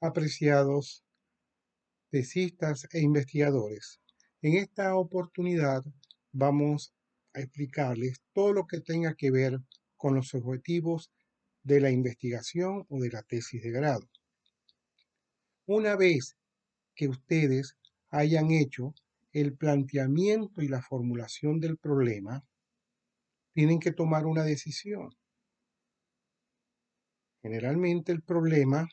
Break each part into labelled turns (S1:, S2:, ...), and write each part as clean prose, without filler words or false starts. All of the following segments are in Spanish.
S1: Apreciados tesistas e investigadores. En esta oportunidad vamos a explicarles todo lo que tenga que ver con los objetivos de la investigación o de la tesis de grado. Una vez que ustedes hayan hecho el planteamiento y la formulación del problema, tienen que tomar una decisión. Generalmente el problema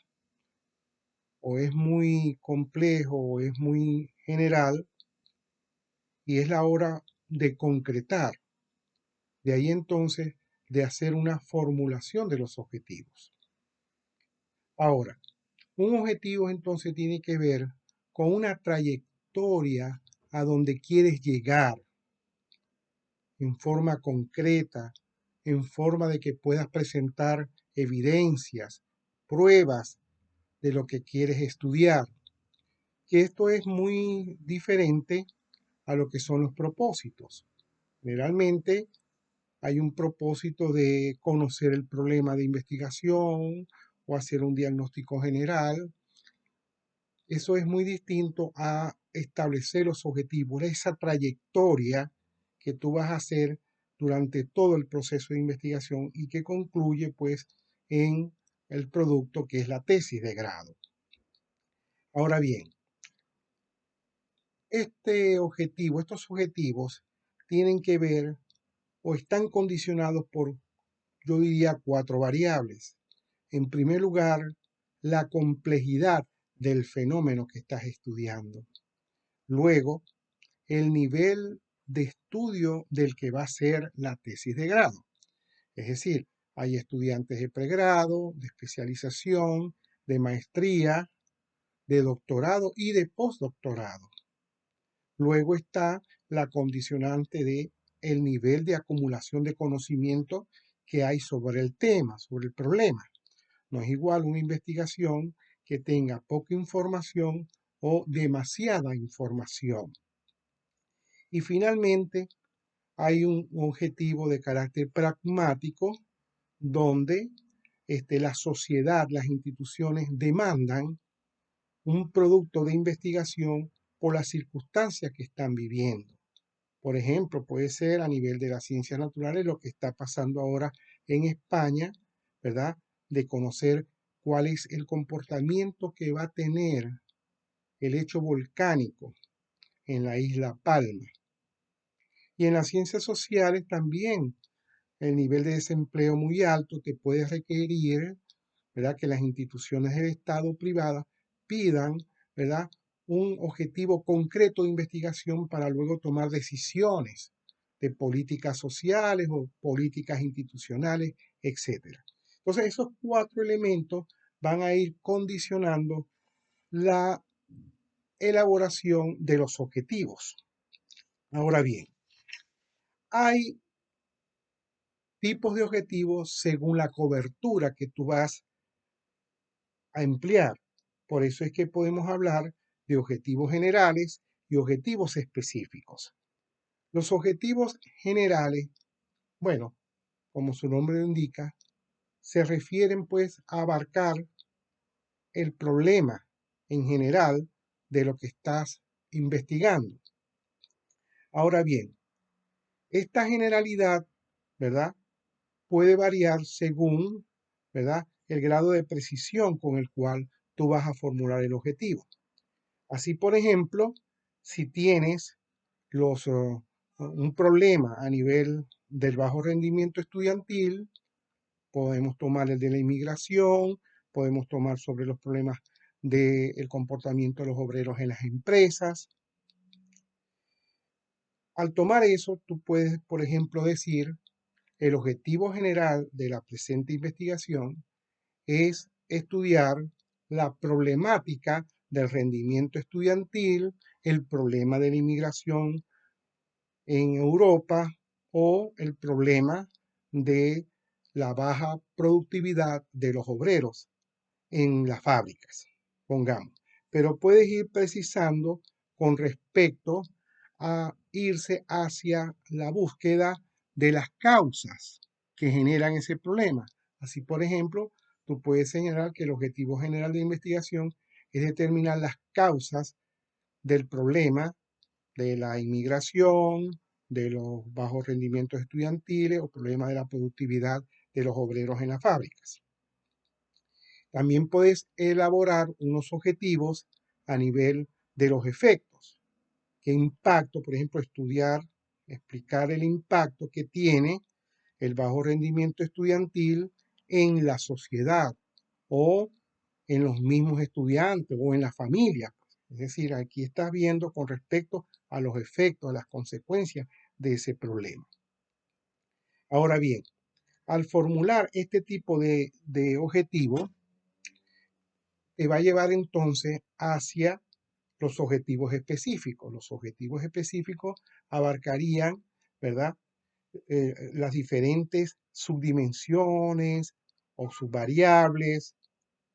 S1: o es muy complejo o es muy general y es la hora de concretar. De ahí entonces de hacer una formulación de los objetivos. Ahora, un objetivo entonces tiene que ver con una trayectoria a donde quieres llegar en forma concreta, en forma de que puedas presentar evidencias, pruebas de lo que quieres estudiar. Que esto es muy diferente a lo que son los propósitos. Generalmente hay un propósito de conocer el problema de investigación o hacer un diagnóstico general. Eso es muy distinto a establecer los objetivos, esa trayectoria que tú vas a hacer durante todo el proceso de investigación y que concluye pues en el producto que es la tesis de grado. Ahora bien, estos objetivos tienen que ver o están condicionados por, yo diría, 4 variables. En primer lugar, la complejidad del fenómeno que estás estudiando. Luego, el nivel de estudio del que va a ser la tesis de grado. Es decir, hay estudiantes de pregrado, de especialización, de maestría, de doctorado y de postdoctorado. Luego está la condicionante de el nivel de acumulación de conocimiento que hay sobre el tema, sobre el problema. No es igual una investigación que tenga poca información o demasiada información. Y finalmente, hay un objetivo de carácter pragmático donde la sociedad, las instituciones demandan un producto de investigación por las circunstancias que están viviendo. Por ejemplo, puede ser a nivel de las ciencias naturales lo que está pasando ahora en España, ¿verdad? De conocer cuál es el comportamiento que va a tener el hecho volcánico en la isla Palma. Y en las ciencias sociales también el nivel de desempleo muy alto te puede requerir, ¿verdad?, que las instituciones del Estado privadas pidan, ¿verdad?, un objetivo concreto de investigación para luego tomar decisiones de políticas sociales o políticas institucionales, etc. Entonces, esos 4 elementos van a ir condicionando la elaboración de los objetivos. Ahora bien, hay tipos de objetivos según la cobertura que tú vas a emplear. Por eso es que podemos hablar de objetivos generales y objetivos específicos. Los objetivos generales, bueno, como su nombre lo indica, se refieren pues a abarcar el problema en general de lo que estás investigando. Ahora bien, esta generalidad, ¿verdad?, puede variar según, ¿verdad?, el grado de precisión con el cual tú vas a formular el objetivo. Así, por ejemplo, si tienes un problema a nivel del bajo rendimiento estudiantil, podemos tomar el de la inmigración, podemos tomar sobre los problemas del comportamiento de los obreros en las empresas. Al tomar eso, tú puedes, por ejemplo, decir, el objetivo general de la presente investigación es estudiar la problemática del rendimiento estudiantil, el problema de la inmigración en Europa o el problema de la baja productividad de los obreros en las fábricas, pongamos. Pero puedes ir precisando con respecto a irse hacia la búsqueda de las causas que generan ese problema. Así, por ejemplo, tú puedes señalar que el objetivo general de investigación es determinar las causas del problema de la inmigración, de los bajos rendimientos estudiantiles o problemas de la productividad de los obreros en las fábricas. También puedes elaborar unos objetivos a nivel de los efectos. ¿Qué impacto? Por ejemplo, explicar el impacto que tiene el bajo rendimiento estudiantil en la sociedad o en los mismos estudiantes o en la familia. Es decir, aquí estás viendo con respecto a los efectos, a las consecuencias de ese problema. Ahora bien, al formular este tipo de objetivo, te va a llevar entonces hacia los objetivos específicos. Los objetivos específicos abarcarían, ¿verdad? Las diferentes subdimensiones o subvariables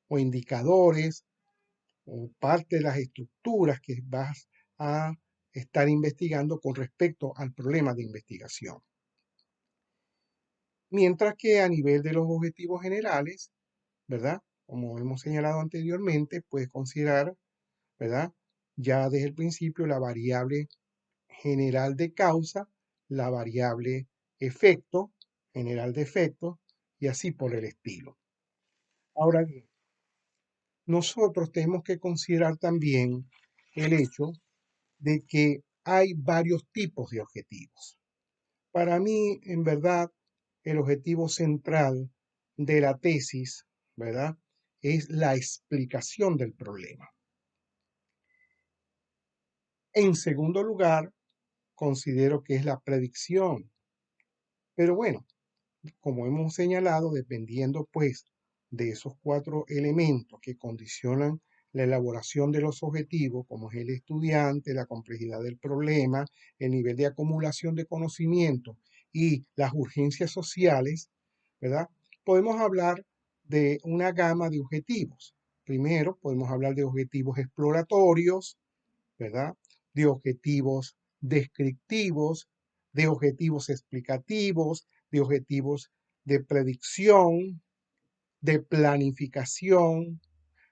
S1: o indicadores o parte de las estructuras que vas a estar investigando con respecto al problema de investigación. Mientras que a nivel de los objetivos generales, ¿verdad? Como hemos señalado anteriormente, puedes considerar, ¿verdad? Ya desde el principio la variable general de causa, la variable efecto, general de efecto, y así por el estilo. Ahora bien, nosotros tenemos que considerar también el hecho de que hay varios tipos de objetivos. Para mí, en verdad, el objetivo central de la tesis, ¿verdad? Es la explicación del problema. En segundo lugar, considero que es la predicción. Pero bueno, como hemos señalado, dependiendo pues de esos cuatro elementos que condicionan la elaboración de los objetivos, como es el estudiante, la complejidad del problema, el nivel de acumulación de conocimiento y las urgencias sociales, ¿verdad? Podemos hablar de una gama de objetivos. Primero, podemos hablar de objetivos exploratorios, ¿verdad? De objetivos descriptivos, de objetivos explicativos, de objetivos de predicción, de planificación,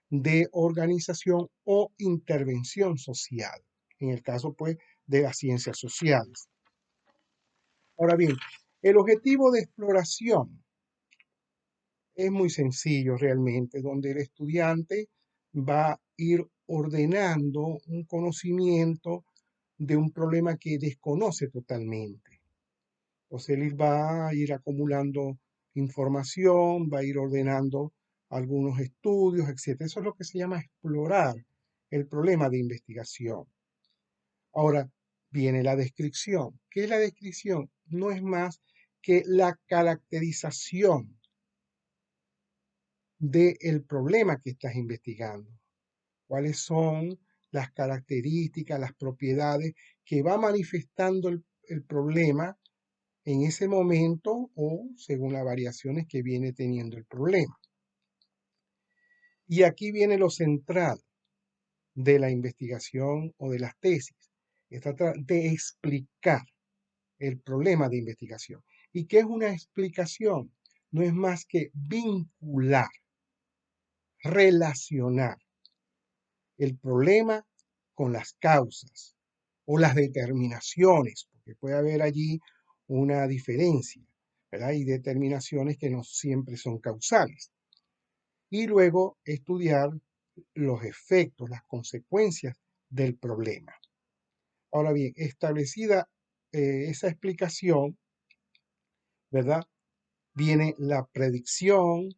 S1: de organización o intervención social, en el caso pues de las ciencias sociales. Ahora bien, el objetivo de exploración es muy sencillo realmente, donde el estudiante va a ir ordenando un conocimiento de un problema que desconoce totalmente. Entonces él va a ir acumulando información, va a ir ordenando algunos estudios, etc. Eso es lo que se llama explorar el problema de investigación. Ahora viene la descripción. ¿Qué es la descripción? No es más que la caracterización del problema que estás investigando. ¿Cuáles son las características, las propiedades que va manifestando el problema en ese momento o según las variaciones que viene teniendo el problema? Y aquí viene lo central de la investigación o de las tesis. Es tratar de explicar el problema de investigación. ¿Y qué es una explicación? No es más que vincular, relacionar el problema con las causas o las determinaciones, porque puede haber allí una diferencia, ¿verdad? Hay determinaciones que no siempre son causales. Y luego estudiar los efectos, las consecuencias del problema. Ahora bien, establecida esa explicación, ¿verdad? Viene la predicción,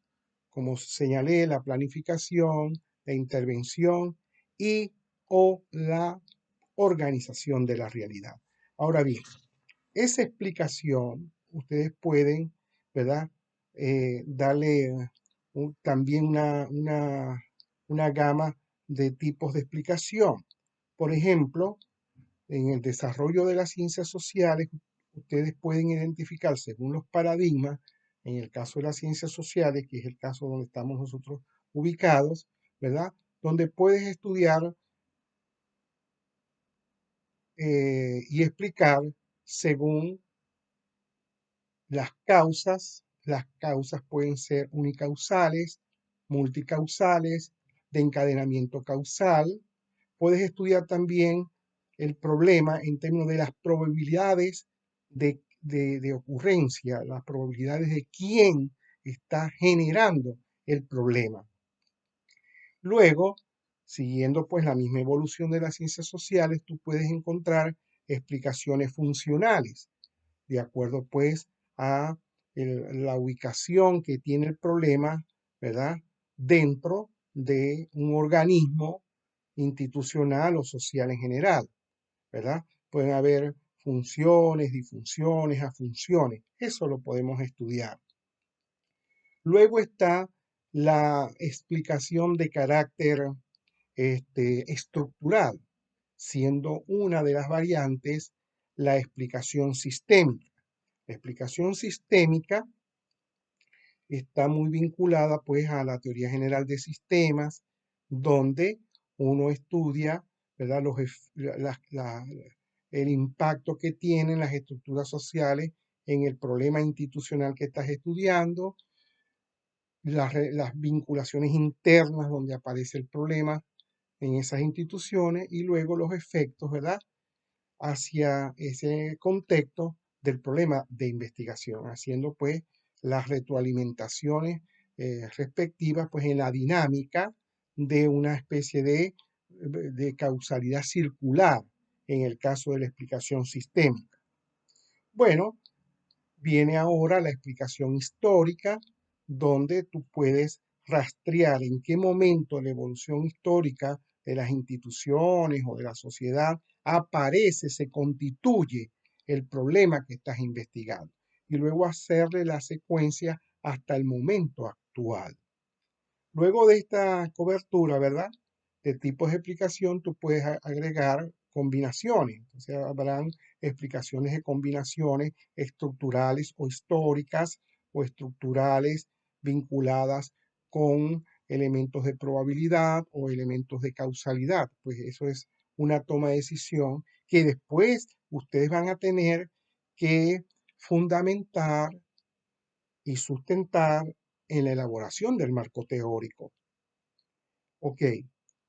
S1: como señalé, la planificación, la intervención y o la organización de la realidad. Ahora bien, esa explicación ustedes pueden, ¿verdad? Darle también una gama de tipos de explicación. Por ejemplo, en el desarrollo de las ciencias sociales, ustedes pueden identificar según los paradigmas, en el caso de las ciencias sociales, que es el caso donde estamos nosotros ubicados, ¿verdad? Donde puedes estudiar y explicar según las causas pueden ser unicausales multicausales, de encadenamiento causal. Puedes estudiar también el problema en términos de las probabilidades de ocurrencia, las probabilidades de quién está generando el problema. Luego, siguiendo pues la misma evolución de las ciencias sociales, tú puedes encontrar explicaciones funcionales, de acuerdo pues a la ubicación que tiene el problema, ¿verdad? Dentro de un organismo institucional o social en general, ¿verdad? Pueden haber funciones, disfunciones, afunciones. Eso lo podemos estudiar. Luego está la explicación de carácter estructural, siendo una de las variantes la explicación sistémica. La explicación sistémica está muy vinculada pues a la teoría general de sistemas, donde uno estudia, ¿verdad? El impacto que tienen las estructuras sociales en el problema institucional que estás estudiando, las vinculaciones internas donde aparece el problema en esas instituciones y luego los efectos, ¿verdad? Hacia ese contexto del problema de investigación, haciendo pues las retroalimentaciones respectivas pues en la dinámica de una especie de causalidad circular en el caso de la explicación sistémica. Bueno, viene ahora la explicación histórica, donde tú puedes rastrear en qué momento la evolución histórica de las instituciones o de la sociedad aparece, se constituye el problema que estás investigando y luego hacerle la secuencia hasta el momento actual. Luego de esta cobertura, ¿verdad? De tipos de explicación, tú puedes agregar combinaciones. Entonces, habrán explicaciones de combinaciones estructurales o históricas o estructurales vinculadas con elementos de probabilidad o elementos de causalidad. Pues eso es una toma de decisión que después ustedes van a tener que fundamentar y sustentar en la elaboración del marco teórico. Ok,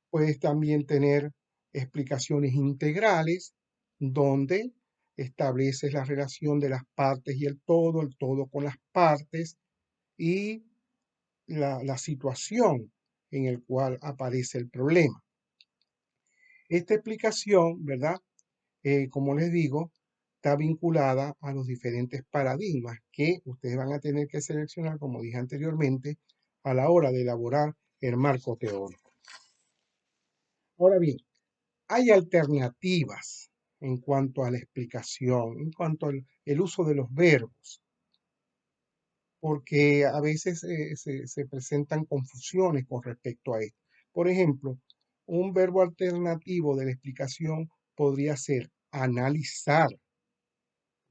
S1: puedes también tener explicaciones integrales donde estableces la relación de las partes y el todo con las partes y la situación en el cual aparece el problema. Esta explicación, ¿verdad? Como les digo, está vinculada a los diferentes paradigmas que ustedes van a tener que seleccionar, como dije anteriormente, a la hora de elaborar el marco teórico. Ahora bien, hay alternativas en cuanto a la explicación, en cuanto al uso de los verbos, porque a veces se presentan confusiones con respecto a esto. Por ejemplo, un verbo alternativo de la explicación podría ser analizar,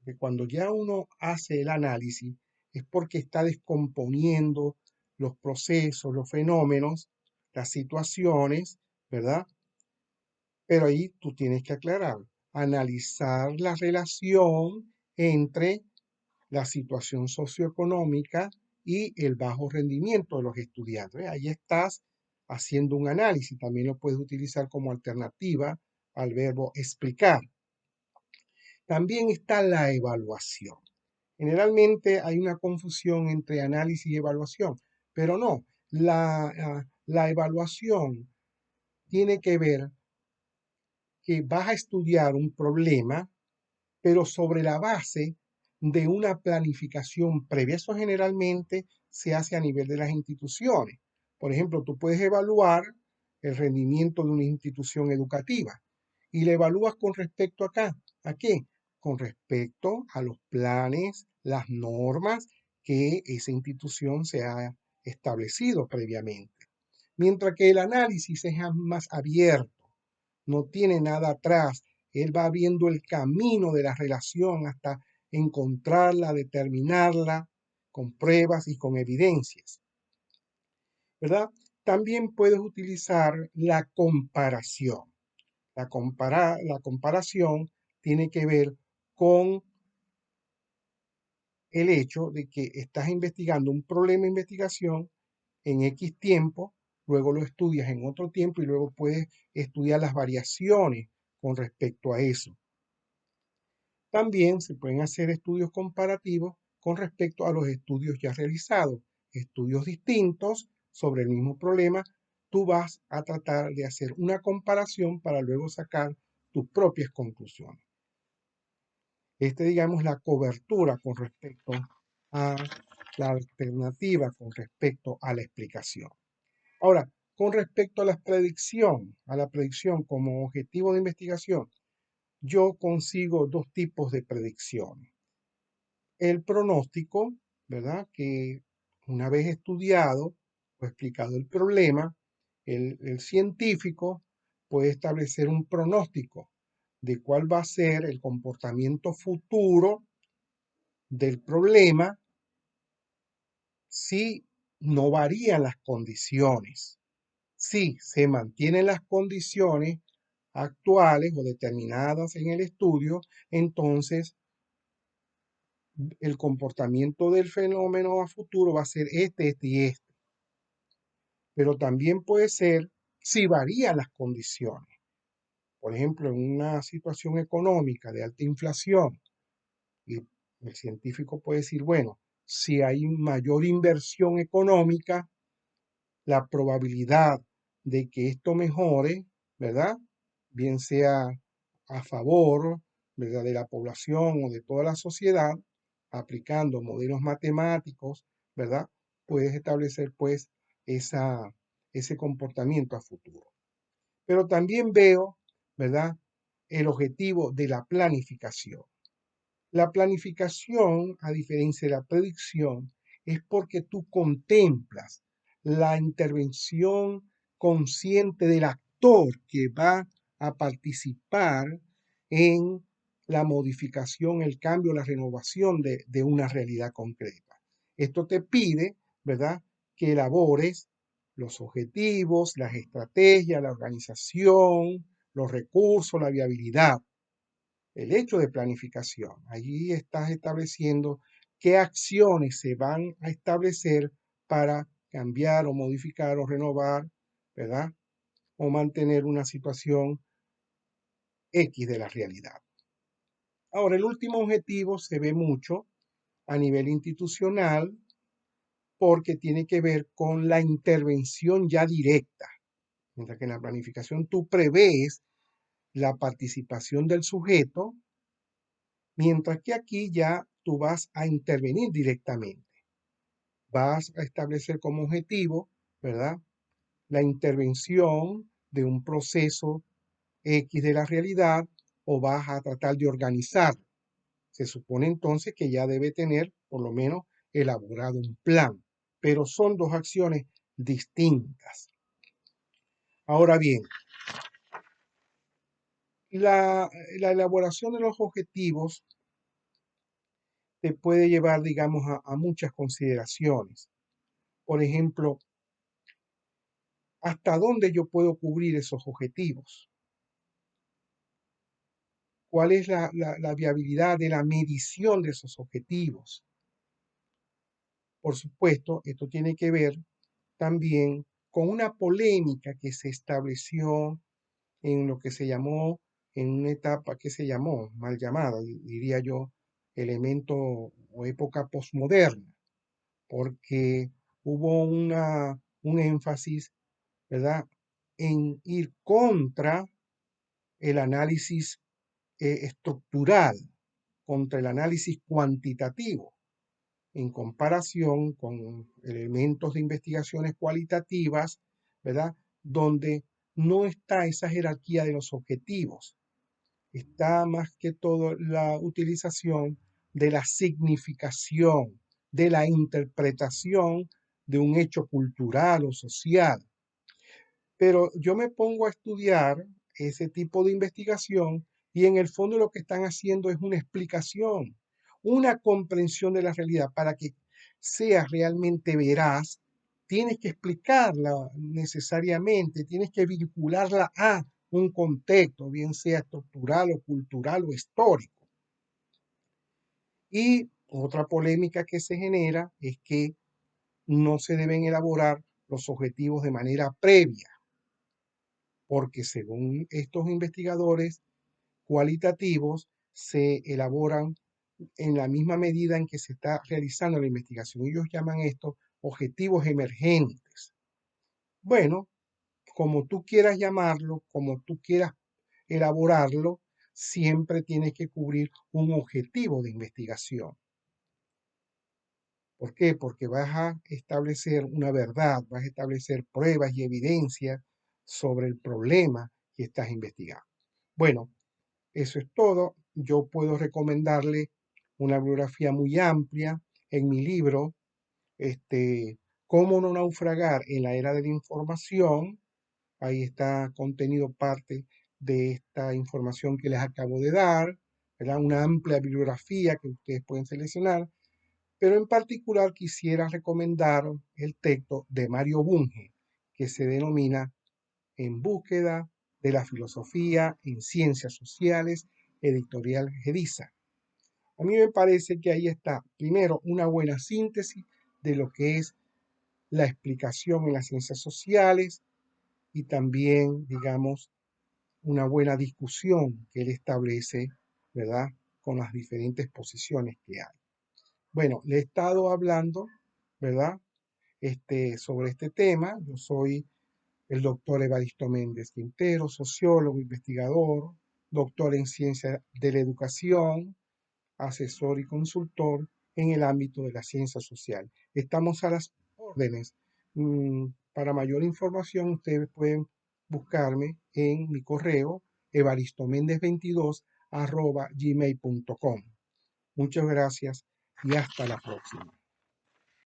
S1: que cuando ya uno hace el análisis es porque está descomponiendo los procesos, los fenómenos, las situaciones, ¿verdad? Pero ahí tú tienes que aclarar, analizar la relación entre la situación socioeconómica y el bajo rendimiento de los estudiantes. Ahí estás haciendo un análisis, también lo puedes utilizar como alternativa al verbo explicar. También está la evaluación. Generalmente hay una confusión entre análisis y evaluación, pero no, la evaluación tiene que ver que vas a estudiar un problema, pero sobre la base de una planificación previa. Eso generalmente se hace a nivel de las instituciones. Por ejemplo, tú puedes evaluar el rendimiento de una institución educativa y la evalúas con respecto ¿a qué? Con respecto a los planes, las normas que esa institución se ha establecido previamente. Mientras que el análisis es más abierto, no tiene nada atrás. Él va viendo el camino de la relación hasta encontrarla, determinarla con pruebas y con evidencias, ¿verdad? También puedes utilizar la comparación. La comparación tiene que ver con el hecho de que estás investigando un problema de investigación en X tiempo, luego lo estudias en otro tiempo y luego puedes estudiar las variaciones con respecto a eso. También se pueden hacer estudios comparativos con respecto a los estudios ya realizados, estudios distintos sobre el mismo problema. Tú vas a tratar de hacer una comparación para luego sacar tus propias conclusiones. Digamos, la cobertura con respecto a la alternativa, con respecto a la explicación. Ahora, con respecto a la predicción como objetivo de investigación, yo consigo dos tipos de predicciones. El pronóstico, ¿verdad? Que una vez estudiado o explicado el problema, el científico puede establecer un pronóstico de cuál va a ser el comportamiento futuro del problema si no varían las condiciones. Si se mantienen las condiciones actuales o determinadas en el estudio, entonces el comportamiento del fenómeno a futuro va a ser este y este. Pero también puede ser si varían las condiciones. Por ejemplo, en una situación económica de alta inflación, y el científico puede decir, bueno, si hay mayor inversión económica, la probabilidad de que esto mejore, ¿verdad? Bien sea a favor, ¿verdad?, de la población o de toda la sociedad, aplicando modelos matemáticos, ¿verdad? Puedes establecer pues ese comportamiento a futuro. Pero también veo, ¿verdad?, el objetivo de la planificación. La planificación, a diferencia de la predicción, es porque tú contemplas la intervención consciente del actor que va a participar en la modificación, el cambio, la renovación de una realidad concreta. Esto te pide, ¿verdad?, que elabores los objetivos, las estrategias, la organización, los recursos, la viabilidad. El hecho de planificación. Allí estás estableciendo qué acciones se van a establecer para cambiar o modificar o renovar, ¿verdad? O mantener una situación X de la realidad. Ahora, el último objetivo se ve mucho a nivel institucional porque tiene que ver con la intervención ya directa. Mientras que en la planificación tú prevés la participación del sujeto, mientras que aquí ya tú vas a intervenir directamente. Vas a establecer como objetivo, ¿verdad?, la intervención de un proceso X de la realidad o vas a tratar de organizarlo. Se supone entonces que ya debe tener por lo menos elaborado un plan, pero son dos acciones distintas. Ahora bien, la elaboración de los objetivos te puede llevar, digamos, a muchas consideraciones. Por ejemplo, ¿hasta dónde yo puedo cubrir esos objetivos? ¿Cuál es la viabilidad de la medición de esos objetivos? Por supuesto, esto tiene que ver también con una polémica que se estableció en lo que se llamó, en una etapa que se llamó, mal llamada, diría yo, elemento o época posmoderna, porque hubo un énfasis, ¿verdad?, en ir contra el análisis estructural, contra el análisis cuantitativo, en comparación con elementos de investigaciones cualitativas, ¿verdad?, donde no está esa jerarquía de los objetivos. Está más que todo la utilización de la significación, de la interpretación de un hecho cultural o social. Pero yo me pongo a estudiar ese tipo de investigación y en el fondo lo que están haciendo es una explicación, una comprensión de la realidad. Para que sea realmente veraz, tienes que explicarla necesariamente, tienes que vincularla a un contexto, bien sea estructural o cultural o histórico. Y otra polémica que se genera es que no se deben elaborar los objetivos de manera previa, porque según estos investigadores cualitativos se elaboran en la misma medida en que se está realizando la investigación. Ellos llaman esto objetivos emergentes. Bueno, como tú quieras llamarlo, como tú quieras elaborarlo, siempre tienes que cubrir un objetivo de investigación. ¿Por qué? Porque vas a establecer una verdad, vas a establecer pruebas y evidencias sobre el problema que estás investigando. Bueno, eso es todo. Yo puedo recomendarle una bibliografía muy amplia en mi libro, Cómo no naufragar en la era de la información. Ahí está contenido parte de esta información que les acabo de dar, ¿verdad? Una amplia bibliografía que ustedes pueden seleccionar, pero en particular quisiera recomendar el texto de Mario Bunge, que se denomina En búsqueda de la filosofía en ciencias sociales, editorial Gediza. A mí me parece que ahí está, primero, una buena síntesis de lo que es la explicación en las ciencias sociales y también, digamos, una buena discusión que él establece, ¿verdad?, con las diferentes posiciones que hay. Bueno, le he estado hablando, ¿verdad?, sobre este tema. Yo soy el doctor Evaristo Méndez Quintero, sociólogo, investigador, doctor en ciencia de la educación, asesor y consultor en el ámbito de la ciencia social. Estamos a las órdenes. Para mayor información, ustedes pueden buscarme en mi correo evaristoméndez22@gmail.com. Muchas gracias y hasta la próxima.